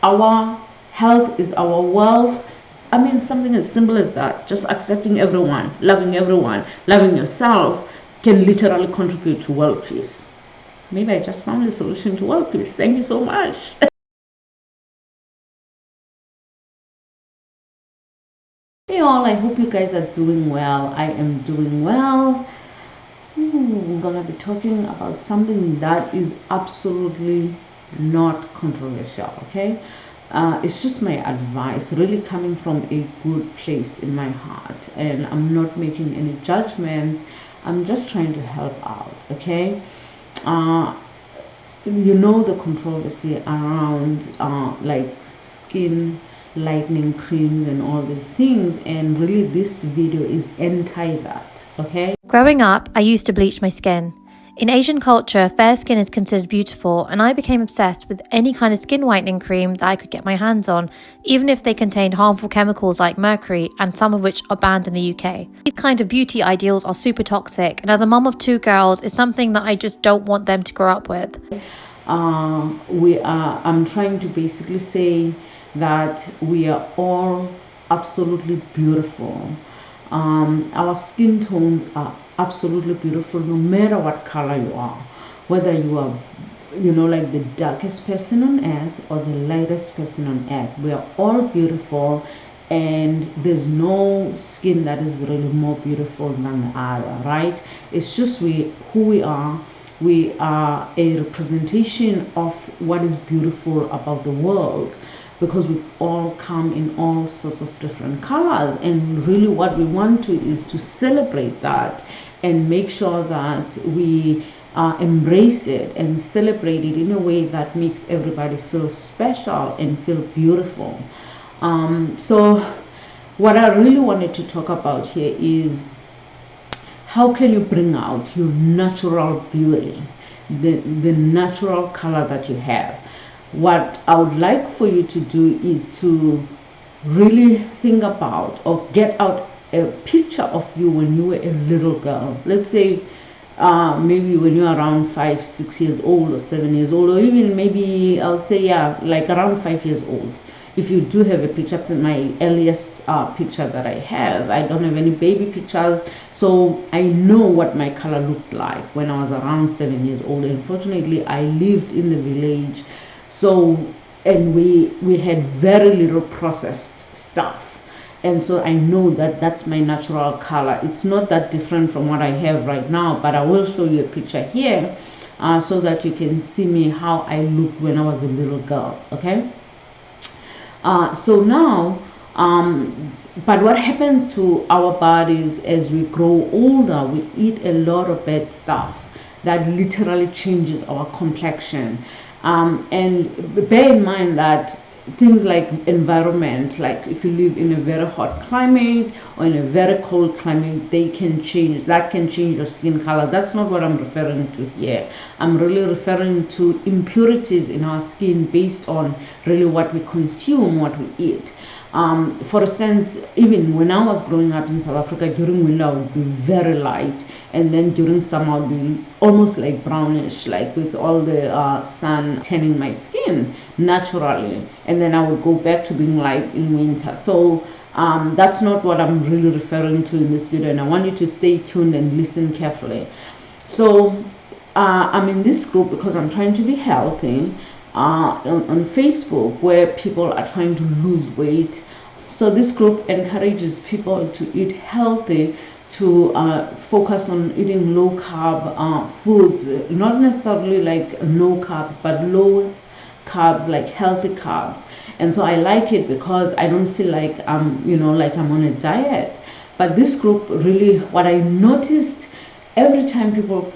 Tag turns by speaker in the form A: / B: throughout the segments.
A: our health is our wealth. I mean, something as simple as that. Just accepting everyone, loving yourself can literally contribute to world peace. Maybe I just found the solution to world peace. Thank you so much. Hey all, I hope you guys are doing well. I am doing well. I'm gonna be talking about something that is absolutely not controversial, okay? It's just my advice, really coming from a good place in my heart, and I'm not making any judgments. I'm just trying to help out, okay? You know the controversy around like skin lightening creams and all these things, and really this video is anti that, okay?
B: Growing up, I used to bleach my skin. In Asian culture, fair skin is considered beautiful, and I became obsessed with any kind of skin whitening cream that I could get my hands on, even if they contained harmful chemicals like mercury, and some of which are banned in the UK. These kind of beauty ideals are super toxic, and as a mum of 2 girls, it's something that I just don't want them to grow up with.
A: I'm trying to basically say that we are all absolutely beautiful. Our skin tones are absolutely beautiful, no matter what color you are, whether you are, like the darkest person on earth or the lightest person on earth. We are all beautiful, and there's no skin that is really more beautiful than the other, right? It's just who we are. We are a representation of what is beautiful about the world, because we all come in all sorts of different colors, and really what we want to is to celebrate that and make sure that we embrace it and celebrate it in a way that makes everybody feel special and feel beautiful. So what I really wanted to talk about here is, how can you bring out your natural beauty, the natural color that you have? What I would like for you to do is to really think about or get out a picture of you when you were a little girl. Let's say maybe when you're around 5, 6 years old, or 7 years old, or even maybe I'll say, yeah, like around 5 years old. If you do have a picture, it's my earliest picture that I have. I don't have any baby pictures, so I know what my color looked like when I was around 7 years old. Unfortunately, I lived in the village, so, and we had very little processed stuff, and so I know that that's my natural color. It's not that different from what I have right now, but I will show you a picture here so that you can see me how I looked when I was a little girl, okay? So now, but what happens to our bodies as we grow older? We eat a lot of bad stuff that literally changes our complexion. And bear in mind that things like environment, like if you live in a very hot climate or in a very cold climate, that can change your skin color. That's not what I'm referring to here. I'm really referring to impurities in our skin based on really what we consume, what we eat. For instance, even when I was growing up in South Africa, during winter I would be very light, and then during summer I would be almost like brownish, like with all the sun tanning my skin naturally, and then I would go back to being light in winter. So that's not what I'm really referring to in this video, and I want you to stay tuned and listen carefully. So I'm in this group because I'm trying to be healthy on Facebook, where people are trying to lose weight. So this group encourages people to eat healthy, to focus on eating low carb foods, not necessarily like no carbs, but low carbs, like healthy carbs. And so I like it because I don't feel like like I'm on a diet. But this group, really, what I noticed every time people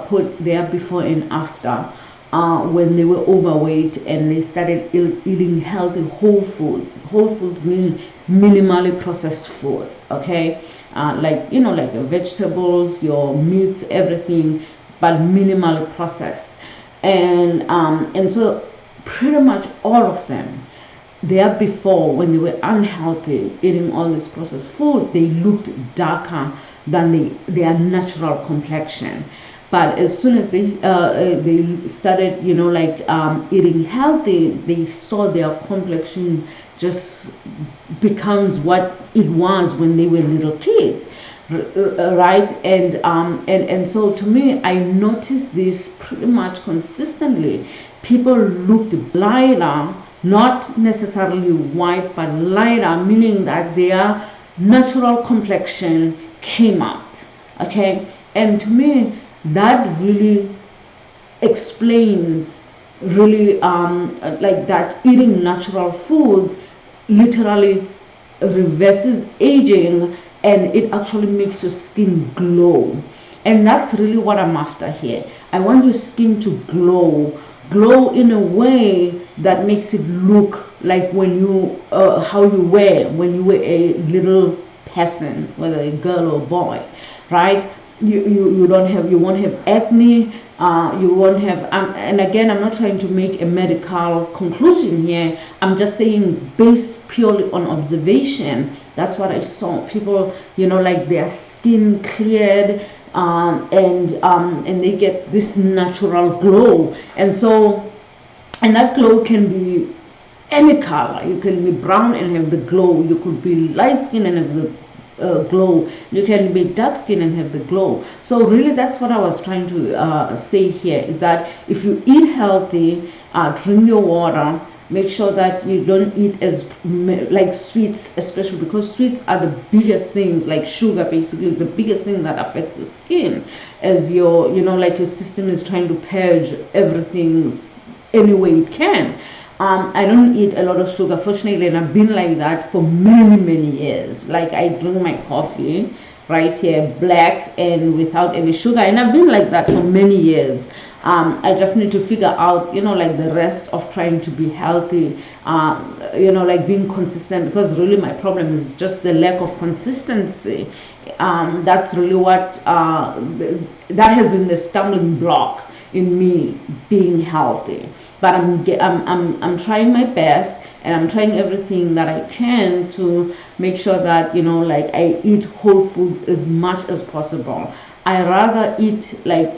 A: put their before and after, when they were overweight and they started eating healthy whole foods. Whole foods mean minimally processed food, okay? Like your vegetables, your meats, everything, but minimally processed. And so pretty much all of them, there before, when they were unhealthy, eating all this processed food, they looked darker than their natural complexion. But as soon as they started, eating healthy, they saw their complexion just becomes what it was when they were little kids, right? And so to me, I noticed this pretty much consistently. People looked lighter, not necessarily white, but lighter, meaning that their natural complexion came out. Okay, and to me, that really explains really like that eating natural foods literally reverses aging, and it actually makes your skin glow. And that's really what I'm after here. I want your skin to glow in a way that makes it look like when you how you were when you were a little person, whether a girl or boy, right? You won't have acne, you won't have and again, I'm not trying to make a medical conclusion here. I'm just saying, based purely on observation, that's what I saw. People, like their skin cleared, and they get this natural glow. And so, and that glow can be any color. You can be brown and have the glow. You could be light skin and have the glow. You can be dark skin and have the glow. So really, that's what I was trying to say here, is that if you eat healthy, drink your water, make sure that you don't eat as like sweets, especially because sweets are the biggest things, like sugar basically is the biggest thing that affects your skin, as your like your system is trying to purge everything any way it can. I don't eat a lot of sugar, fortunately, and I've been like that for many years. Like, I drink my coffee right here, black and without any sugar, and I've been like that for many years. I just need to figure out, like the rest of trying to be healthy, like being consistent, because really my problem is just the lack of consistency. That's really what, that has been the stumbling block in me being healthy. But I'm trying my best, and I'm trying everything that I can to make sure that like I eat whole foods as much as possible. I rather eat like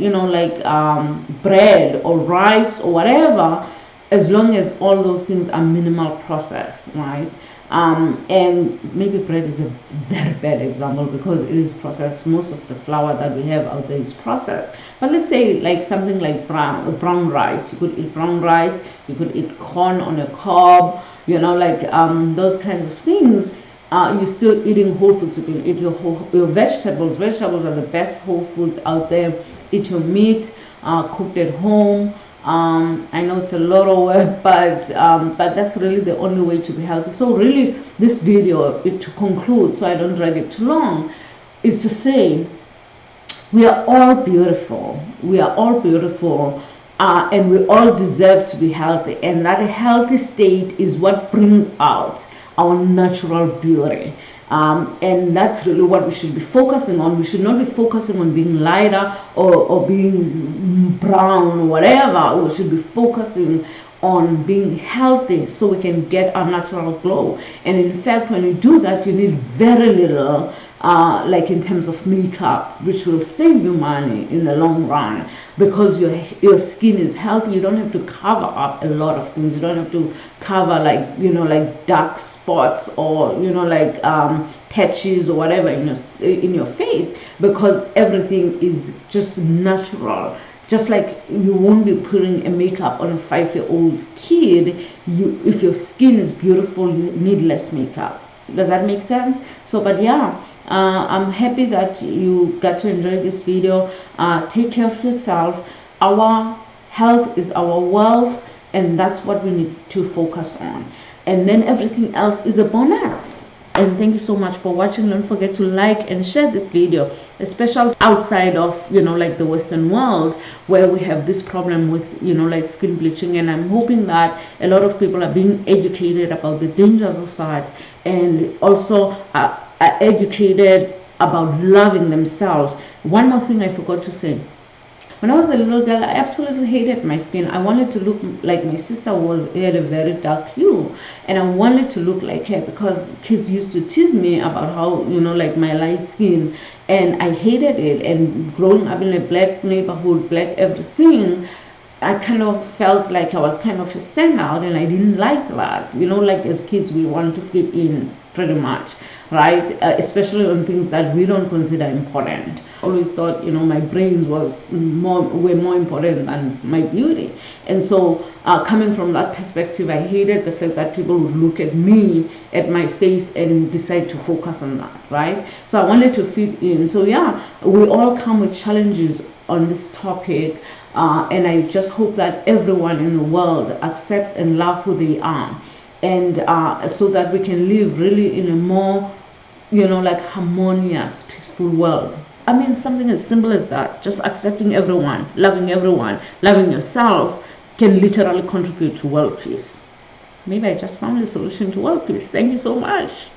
A: bread or rice or whatever, as long as all those things are minimal processed, right? And maybe bread is a very bad example because it is processed. Most of the flour that we have out there is processed. But let's say like something like brown rice. You could eat brown rice. You could eat corn on a cob. Those kinds of things. You're still eating whole foods. You can eat your vegetables. Vegetables are the best whole foods out there. Eat your meat, cooked at home. I know it's a lot of work, but that's really the only way to be healthy. So really, this video, to conclude, so I don't drag it too long, is to say we are all beautiful. We are all beautiful, and we all deserve to be healthy. And that healthy state is what brings out our natural beauty. And that's really what we should be focusing on. We should not be focusing on being lighter or being brown or whatever. We should be focusing on being healthy so we can get our natural glow. And in fact, when you do that, you need very little, like in terms of makeup, which will save you money in the long run, because your skin is healthy. You don't have to cover up a lot of things. You don't have to cover like dark spots or patches or whatever in your face, because everything is just natural. Just like you won't be putting a makeup on a 5-year-old kid, if your skin is beautiful, you need less makeup. Does that make sense? So, but yeah, I'm happy that you got to enjoy this video. Take care of yourself. Our health is our wealth, and that's what we need to focus on. And then everything else is a bonus. And thank you so much for watching. Don't forget to like and share this video, especially outside of like the Western world, where we have this problem with like skin bleaching. And I'm hoping that a lot of people are being educated about the dangers of that, and also are educated about loving themselves. One more thing I forgot to say: When I was a little girl, I absolutely hated my skin. I wanted to look like my sister had a very dark hue, and I wanted to look like her because kids used to tease me about how, like my light skin, and I hated it. And growing up in a black neighborhood, black everything, I kind of felt like I was kind of a standout, and I didn't like that. Like as kids, we want to fit in pretty much, right? Especially on things that we don't consider important. I always thought, my brains were more important than my beauty. And so coming from that perspective, I hated the fact that people would look at me, at my face, and decide to focus on that, right? So I wanted to fit in. So yeah, we all come with challenges on this topic. And I just hope that everyone in the world accepts and loves who they are, and so that we can live really in a more, like harmonious, peaceful world. I mean, something as simple as that, just accepting everyone, loving yourself, can literally contribute to world peace. Maybe I just found the solution to world peace. Thank you so much.